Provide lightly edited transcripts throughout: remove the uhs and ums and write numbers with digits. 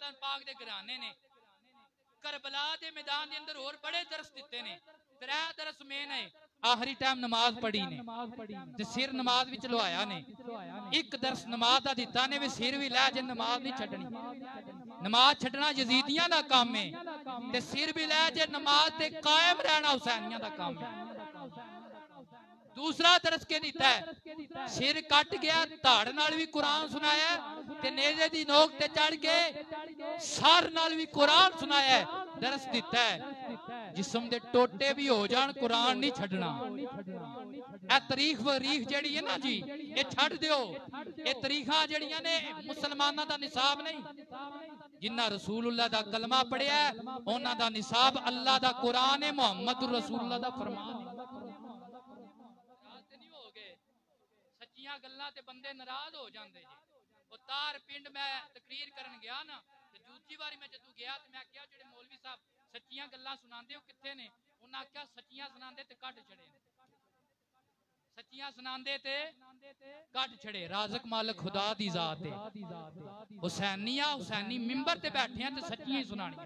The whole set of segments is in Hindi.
हसन पाक दे घराने ने करबला दे मैदान दे अंदर और बड़े दरस दिते ने त्रै दरस मेन है आखिरी टाइम नमाज पढ़ी ने ते सिर नमाज विच लवाया ने एक दरस नमाज दा दिता ने वे सिर भी लै जे नमाज नहीं छड्डनी नमाज छड्डना यजीदियां दा काम है ते सिर भी लै जे नमाज ते कायम रहना हुसैनियां दा काम है दूसरा दरस के दिता है सिर कट गया धाड़ नाल भी कुरान सुनाया ते नेज़े दी नोक ते चढ़ के सर नाल भी कुरान सुनाया दरस दिता है जिस्म दे टोटे भी हो जान कुरान नहीं छड्डना ए तारीख वरीख जेड़ी है ना जी ये छड्ड दियो ये तारीखां जेड़ियां ने मुसलमानां दा निसाब नहीं जिन्ना रसूलुल्लाह दा कलमा पढ़िया उन्हां दा निसाब अल्लाह दा कुरान है मुहम्मदुर रसूलुल्लाह दा फरमान गल्लां ते बंदे नाराज हो जांदे जी ओ तार पिंड मैं तकरीर करन गया ना ते दूजी बारी मैं जदों गया ते मैं आख्या जेड़े मौलवी साहब सच्चियां गल्लां सुनांदे हो कित्थे ने उन्हां आख्या सच्चियां सुनांदे ते कट छड़े ने सच्चियां सुनांदे ते कट छड़े राज़िक मालिक खुदा दी जात है हुसैनिया हुसैनी मिंबर ते बैठे हैं ते सच्चियां ही सुनानी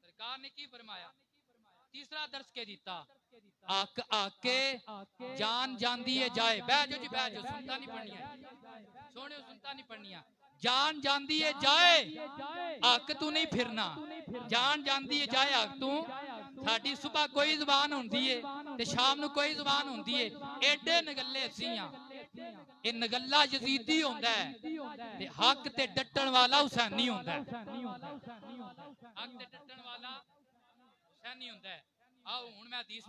सरकार ने की फरमाया तीसरा दर्श के दिता आक आके जान जांदी है जाए बह जो जी बह जो सुनता नहीं पढ़निया सोने सुनता नहीं पढ़निया जान जांदी है जाए हक तू नहीं फिरना जान जांदी है जाए हक तू साडी सुबह कोई जुबान होंदी है ते शाम नू कोई जुबान होंदी है एडे नगल्ले असीं ये नगल्ला यजीदी होंदा है ते हक ते डटण वाला हुसैनी होंदा है हक ते डटण वाला हुसैनी होंदा है आओ हुण मैं हदीस